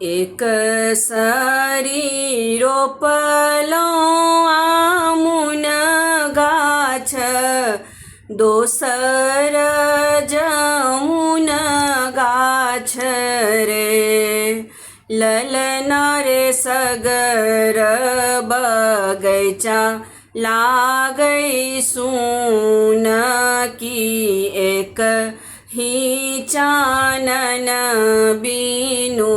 एक सरी रोपलो आमुन गाछ, दोसर जमुन गाछ रे। ललना रे सगर बगैचा लागै सुन की, एक ही चानन बीनु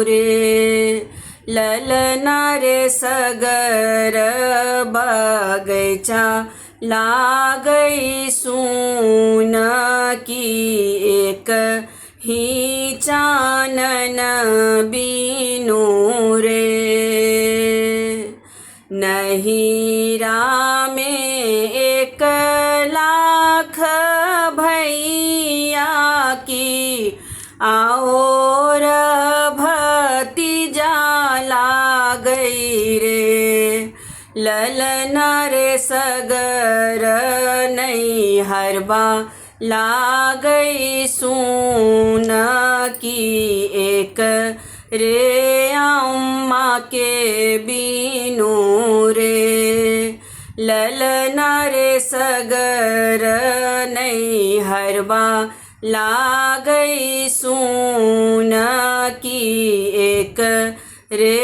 रे। ललना रे सगर बगैचा लागै सुन की, एक ही चानन बीनु रे। नहिरा में 1,00,000 भैया की, और भतीजा लागै रे। ललना रे सगर नैहरबा लागै सुन की, एक रे अम्मा के बीनु रे। ललना रे सगर नैहरबा लागै सुन की, एक रे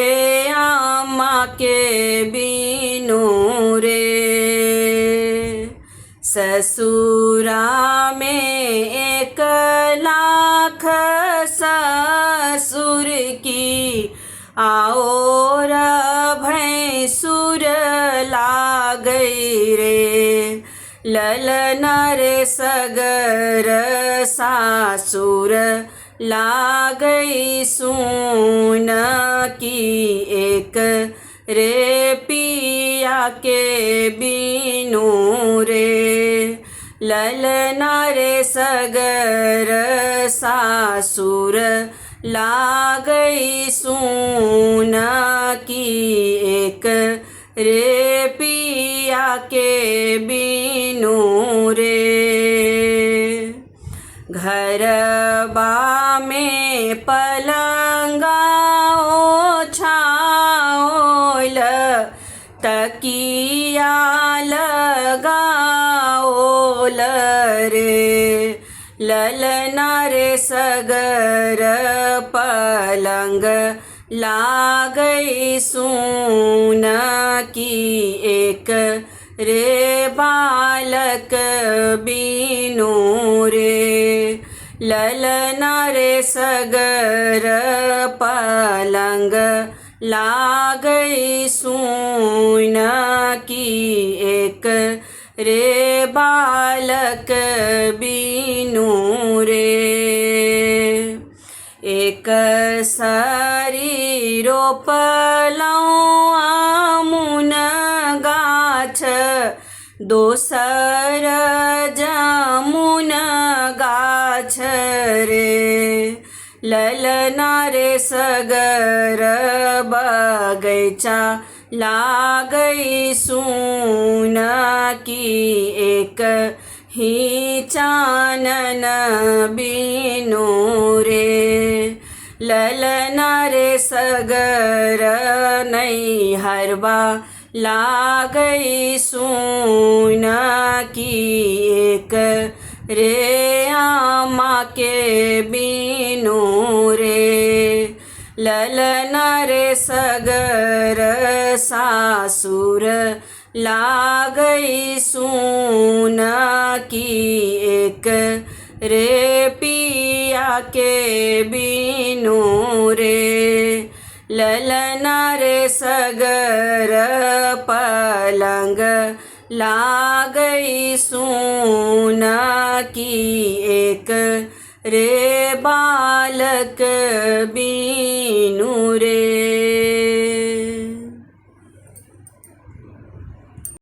अम्मा के बीनु रे। ससुरा में 1,00,000 ससुर की, और भैंसुर लागै रे। ललना रे सगर सासुर लागै सुन की, एक रे पिया के बीनु रे। ललना रे सगर सासुर लागै सुन की, एक रे पिया के बीनु रे। घरबा में पलंगा ओछाओल, तकिया लगाओल रे। ललना रे सगर पलंग लागै सुन की, एक रे बालक बीनु रे। ललना रे सगर पलंग लागै सुन की, एक रे बालक बीनु रे। एक सरी रोपलो आमुन गाछ, दोसर जमुन गाछ रे। ललना रे सगर बगैचा लागै सुन की, एक ही चानन बीनु रे। ललना रे सगर नैहरबा लागै सुन की, एक रे अम्मा के बीनु रे। ललना रे सगर सासुर लागै सुन की, एक रे पिया के बीनु रे। ललना रे सगर पलंग लागै सुन की, एक रे बालक बीनु रे।